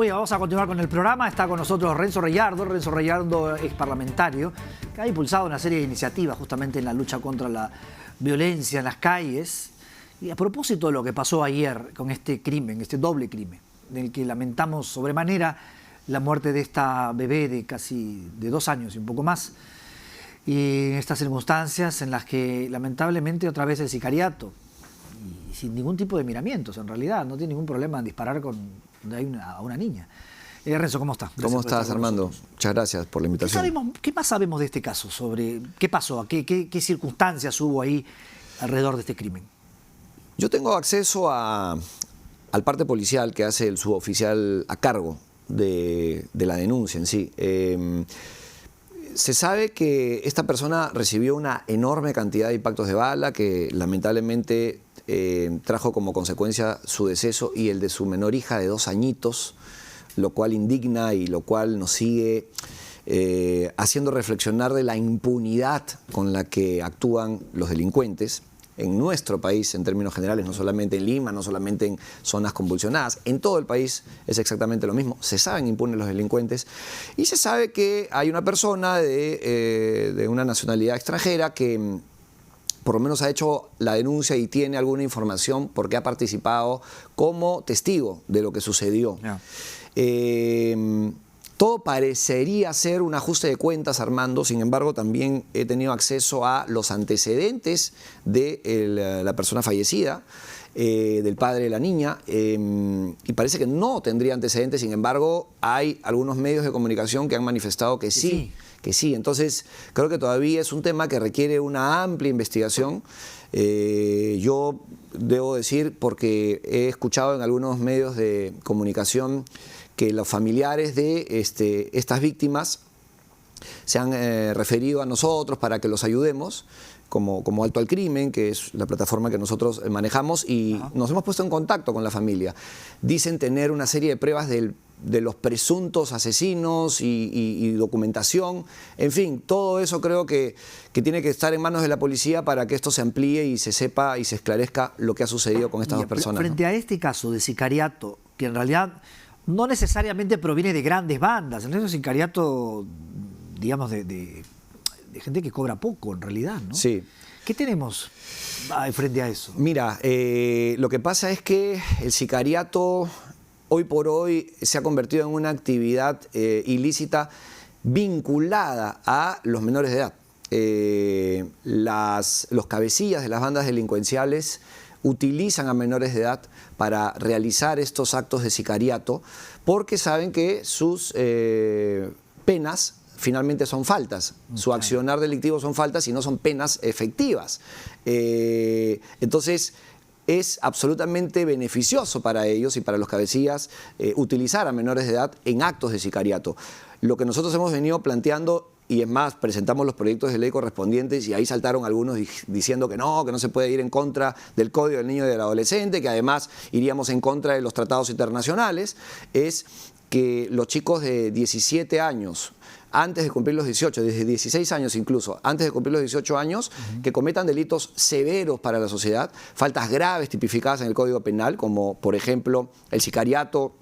Oye, vamos a continuar con el programa. Está con nosotros Renzo Reyardo, ex parlamentario, que ha impulsado una serie de iniciativas justamente en la lucha contra la violencia en las calles. Y a propósito de lo que pasó ayer con este crimen, este doble crimen, en el que lamentamos sobremanera la muerte de esta bebé de casi 2 años y un poco más, y en estas circunstancias en las que lamentablemente otra vez el sicariato, y sin ningún tipo de miramientos en realidad, no tiene ningún problema en disparar a una niña. Renzo, ¿cómo estás? ¿Cómo estás, Armando? Muchas gracias por la invitación. ¿Qué más sabemos de este caso? Sobre qué pasó, qué circunstancias hubo ahí alrededor de este crimen. Yo tengo acceso al parte policial que hace el suboficial a cargo de la denuncia en sí. Se sabe que esta persona recibió una enorme cantidad de impactos de bala que lamentablemente trajo como consecuencia su deceso y el de su menor hija de 2 añitos, lo cual indigna y lo cual nos sigue haciendo reflexionar de la impunidad con la que actúan los delincuentes en nuestro país en términos generales, no solamente en Lima, no solamente en zonas convulsionadas, en todo el país es exactamente lo mismo. Se saben impunes los delincuentes y se sabe que hay una persona de una nacionalidad extranjera que por lo menos ha hecho la denuncia y tiene alguna información porque ha participado como testigo de lo que sucedió. Todo parecería ser un ajuste de cuentas, Armando. Sin embargo, también he tenido acceso a los antecedentes de la persona fallecida, del padre de la niña, y parece que no tendría antecedentes. Sin embargo, hay algunos medios de comunicación que han manifestado que sí. Que sí. Entonces, creo que todavía es un tema que requiere una amplia investigación. Yo debo decir, porque he escuchado en algunos medios de comunicación que los familiares de estas víctimas se han referido a nosotros para que los ayudemos, como Alto al Crimen, que es la plataforma que nosotros manejamos, y nos hemos puesto en contacto con la familia. Dicen tener una serie de pruebas de los presuntos asesinos y documentación. En fin, todo eso creo que tiene que estar en manos de la policía para que esto se amplíe y se sepa y se esclarezca lo que ha sucedido con estas dos personas. Frente a este caso de sicariato, que en realidad no necesariamente proviene de grandes bandas, en realidad es sicariato, digamos, de gente que cobra poco en realidad, ¿no? Sí. ¿Qué tenemos frente a eso? Mira, lo que pasa es que el sicariato hoy por hoy se ha convertido en una actividad ilícita vinculada a los menores de edad. Los cabecillas de las bandas delincuenciales utilizan a menores de edad para realizar estos actos de sicariato porque saben que sus penas finalmente son faltas. Su accionar delictivo son faltas y no son penas efectivas. Entonces, es absolutamente beneficioso para ellos y para los cabecillas utilizar a menores de edad en actos de sicariato. Lo que nosotros hemos venido planteando, y es más, presentamos los proyectos de ley correspondientes y ahí saltaron algunos diciendo que no se puede ir en contra del Código del Niño y del Adolescente, que además iríamos en contra de los tratados internacionales, es que los chicos de 17 años, antes de cumplir los 18, desde 16 años incluso, antes de cumplir los 18 años, que cometan delitos severos para la sociedad, faltas graves tipificadas en el Código Penal, como por ejemplo el sicariato,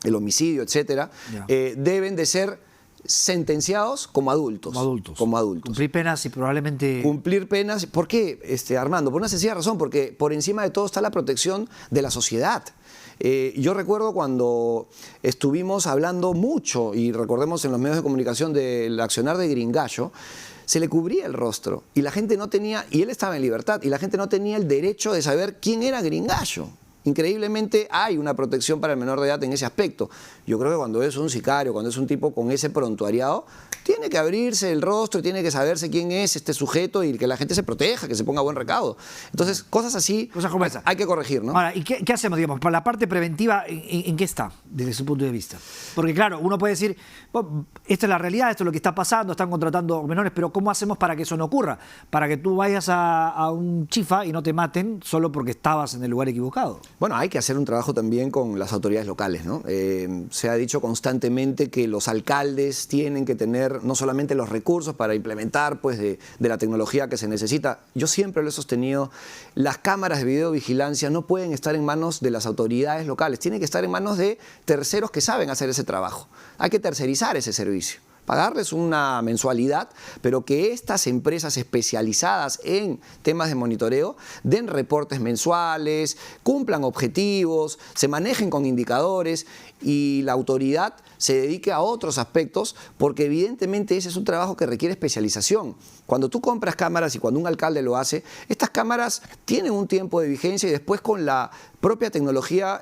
el homicidio, etcétera, deben de ser sentenciados como adultos. Como adultos. Cumplir penas y probablemente... Cumplir penas. ¿Por qué, Armando? Por una sencilla razón, porque por encima de todo está la protección de la sociedad. Yo recuerdo cuando estuvimos hablando mucho, y recordemos en los medios de comunicación del accionar de Gringallo, se le cubría el rostro y la gente no tenía, y él estaba en libertad, y la gente no tenía el derecho de saber quién era Gringallo. Increíblemente hay una protección para el menor de edad en ese aspecto. Yo creo que cuando es un sicario, cuando es un tipo con ese prontuariado, tiene que abrirse el rostro, tiene que saberse quién es este sujeto y que la gente se proteja, que se ponga a buen recaudo. Entonces, cosas así como esa hay que corregir, ¿no? Ahora, ¿y qué hacemos, digamos? Para la parte preventiva, ¿en qué está, desde su punto de vista? Porque claro, uno puede decir, bueno, esta es la realidad, esto es lo que está pasando, están contratando menores, pero ¿cómo hacemos para que eso no ocurra? Para que tú vayas a un chifa y no te maten solo porque estabas en el lugar equivocado. Bueno, hay que hacer un trabajo también con las autoridades locales, ¿no? Se ha dicho constantemente que los alcaldes tienen que tener no solamente los recursos para implementar pues, de la tecnología que se necesita. Yo siempre lo he sostenido, las cámaras de videovigilancia no pueden estar en manos de las autoridades locales, tienen que estar en manos de terceros que saben hacer ese trabajo. Hay que tercerizar ese servicio, pagarles una mensualidad, pero que estas empresas especializadas en temas de monitoreo den reportes mensuales, cumplan objetivos, se manejen con indicadores y la autoridad se dedique a otros aspectos, porque evidentemente ese es un trabajo que requiere especialización. Cuando tú compras cámaras y cuando un alcalde lo hace, estas cámaras tienen un tiempo de vigencia y después con la propia tecnología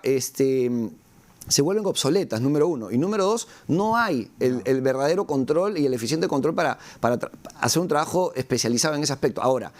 se vuelven obsoletas, número uno. Y número dos, no hay el verdadero control y el eficiente control para hacer un trabajo especializado en ese aspecto. Ahora,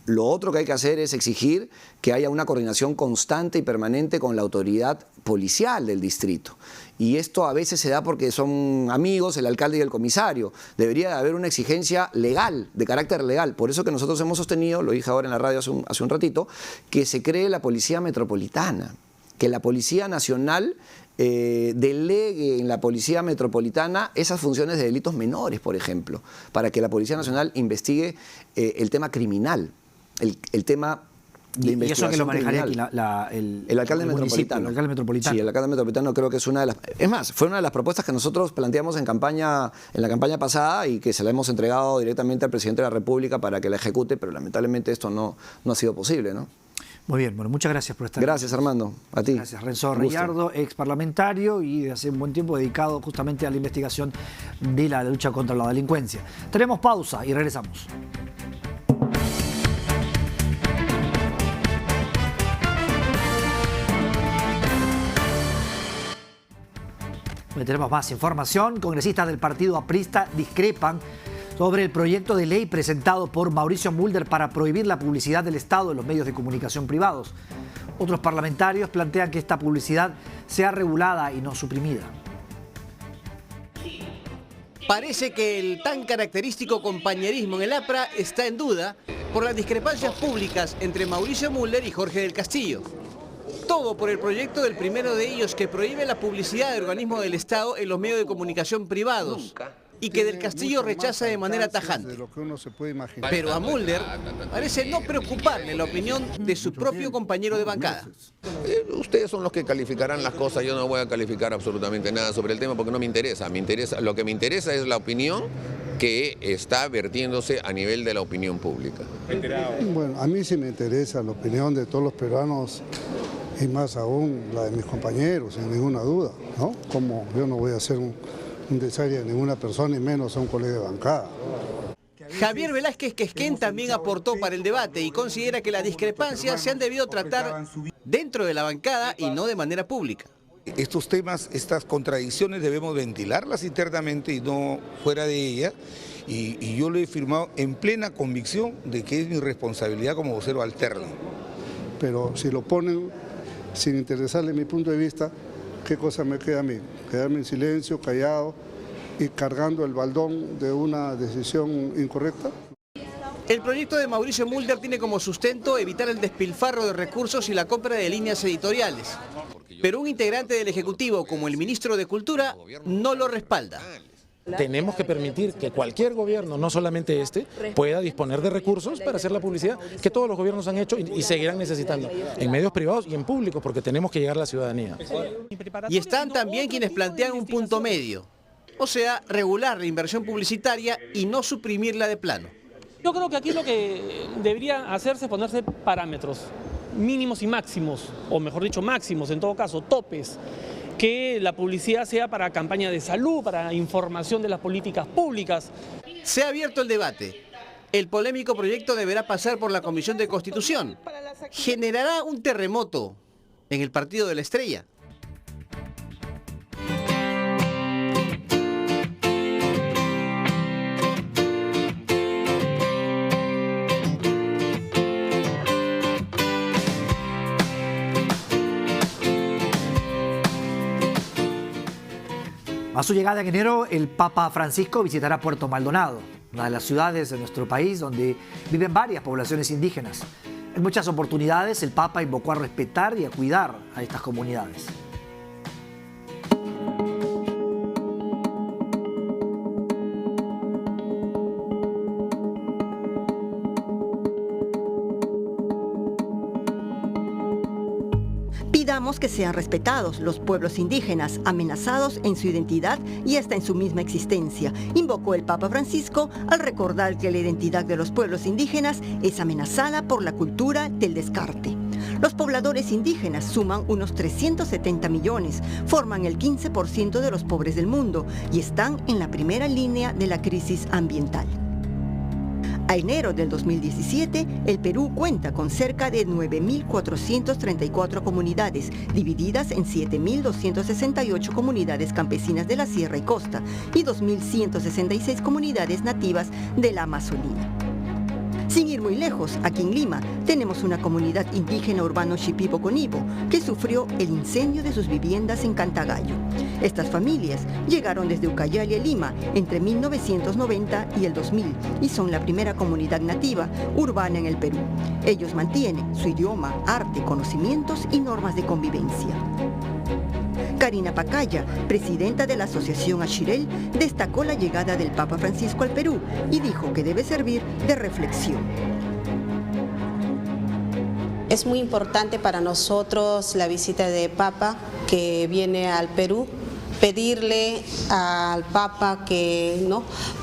lo otro que hay que hacer es exigir que haya una coordinación constante y permanente con la autoridad policial del distrito. Y esto a veces se da porque son amigos, el alcalde y el comisario. Debería haber una exigencia legal, de carácter legal. Por eso que nosotros hemos sostenido, lo dije ahora en la radio hace un ratito, que se cree la Policía Metropolitana, que la Policía Nacional delegue en la Policía Metropolitana esas funciones de delitos menores, por ejemplo, para que la Policía Nacional investigue el tema criminal, el tema de investigación. ¿Y eso que lo manejaría criminal. Aquí el alcalde metropolitano. El alcalde metropolitano. Sí, el alcalde metropolitano creo que es una de las... Es más, fue una de las propuestas que nosotros planteamos en la campaña pasada y que se la hemos entregado directamente al presidente de la República para que la ejecute, pero lamentablemente esto no ha sido posible, ¿no? Muy bien, bueno, muchas gracias por estar. Gracias, Armando, a ti. Gracias, Renzo Reyardo, ex parlamentario y de hace un buen tiempo dedicado justamente a la investigación de la lucha contra la delincuencia. Tenemos pausa y regresamos. Hoy tenemos más información. Congresistas del partido aprista discrepan sobre el proyecto de ley presentado por Mauricio Mulder para prohibir la publicidad del Estado en los medios de comunicación privados. Otros parlamentarios plantean que esta publicidad sea regulada y no suprimida. Parece que el tan característico compañerismo en el APRA está en duda por las discrepancias públicas entre Mauricio Mulder y Jorge del Castillo. Todo por el proyecto del primero de ellos que prohíbe la publicidad de organismos del Estado en los medios de comunicación privados y que del Castillo rechaza de manera tajante. Pero a Mulder parece no preocuparle la opinión de su propio compañero de bancada. Ustedes son los que calificarán las cosas, yo no voy a calificar absolutamente nada sobre el tema porque no me interesa. Lo que me interesa es la opinión que está vertiéndose a nivel de la opinión pública. Bueno, a mí sí me interesa la opinión de todos los peruanos y más aún la de mis compañeros, sin ninguna duda, ¿no? Como yo no voy a hacer un desaire a ninguna persona y menos a un colega de bancada. Javier Velázquez Quesquén también aportó para el debate y considera que las discrepancias se han debido tratar dentro de la bancada y no de manera pública. Estos temas, estas contradicciones debemos ventilarlas internamente y no fuera de ellas. Y yo lo he firmado en plena convicción de que es mi responsabilidad como vocero alterno. Pero si lo ponen sin interesarle mi punto de vista, ¿qué cosa me queda a mí? Quedarme en silencio, callado y cargando el baldón de una decisión incorrecta. El proyecto de Mauricio Mulder tiene como sustento evitar el despilfarro de recursos y la compra de líneas editoriales. Pero un integrante del Ejecutivo, como el ministro de Cultura, no lo respalda. Tenemos que permitir que cualquier gobierno, no solamente este, pueda disponer de recursos para hacer la publicidad que todos los gobiernos han hecho y seguirán necesitando en medios privados y en públicos, porque tenemos que llegar a la ciudadanía. Y están también quienes plantean un punto medio, o sea, regular la inversión publicitaria y no suprimirla de plano. Yo creo que aquí lo que debería hacerse es ponerse parámetros mínimos y máximos, o mejor dicho máximos en todo caso, topes, que la publicidad sea para campaña de salud, para información de las políticas públicas. Se ha abierto el debate. El polémico proyecto deberá pasar por la Comisión de Constitución. ¿Generará un terremoto en el Partido de la Estrella? A su llegada en enero, el Papa Francisco visitará Puerto Maldonado, una de las ciudades de nuestro país donde viven varias poblaciones indígenas. En muchas oportunidades el Papa invocó a respetar y a cuidar a estas comunidades. Pidamos que sean respetados los pueblos indígenas, amenazados en su identidad y hasta en su misma existencia, invocó el Papa Francisco al recordar que la identidad de los pueblos indígenas es amenazada por la cultura del descarte. Los pobladores indígenas suman unos 370 millones, forman el 15% de los pobres del mundo y están en la primera línea de la crisis ambiental. A enero del 2017, el Perú cuenta con cerca de 9.434 comunidades, divididas en 7.268 comunidades campesinas de la Sierra y Costa y 2.166 comunidades nativas de la Amazonía. Sin ir muy lejos, aquí en Lima, tenemos una comunidad indígena urbano Shipibo-Conibo que sufrió el incendio de sus viviendas en Cantagallo. Estas familias llegaron desde Ucayali a Lima entre 1990 y el 2000 y son la primera comunidad nativa urbana en el Perú. Ellos mantienen su idioma, arte, conocimientos y normas de convivencia. Karina Pacaya, presidenta de la Asociación Ashirel, destacó la llegada del Papa Francisco al Perú y dijo que debe servir de reflexión. Es muy importante para nosotros la visita de Papa que viene al Perú. Pedirle al Papa que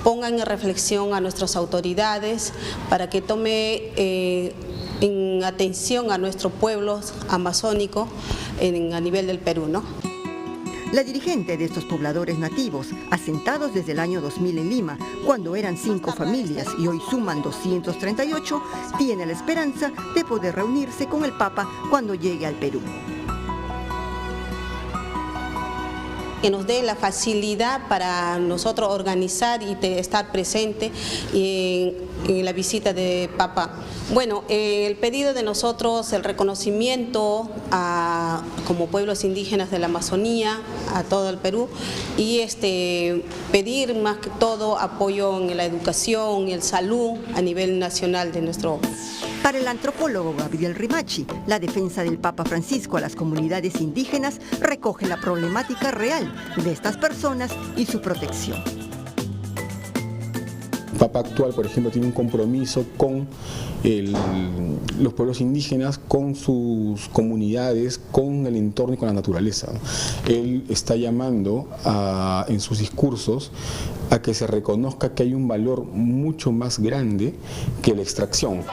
pongan en reflexión a nuestras autoridades para que tome en atención a nuestro pueblo amazónico a nivel del Perú, La dirigente de estos pobladores nativos, asentados desde el año 2000 en Lima, cuando eran 5 familias y hoy suman 238, tiene la esperanza de poder reunirse con el Papa cuando llegue al Perú. Que nos dé la facilidad para nosotros organizar y estar presente en la visita de Papa. Bueno, el pedido de nosotros, el reconocimiento como pueblos indígenas de la Amazonía, a todo el Perú, y pedir más que todo apoyo en la educación y el salud a nivel nacional de nuestro. Para el antropólogo Gabriel Rimachi, la defensa del Papa Francisco a las comunidades indígenas recoge la problemática real de estas personas y su protección. El Papa actual, por ejemplo, tiene un compromiso con los pueblos indígenas, con sus comunidades, con el entorno y con la naturaleza. Él está llamando en sus discursos a que se reconozca que hay un valor mucho más grande que la extracción.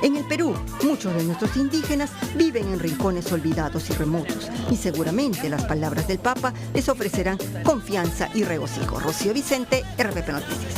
En el Perú, muchos de nuestros indígenas viven en rincones olvidados y remotos, y seguramente las palabras del Papa les ofrecerán confianza y regocijo. Rocío Vicente, RPP Noticias.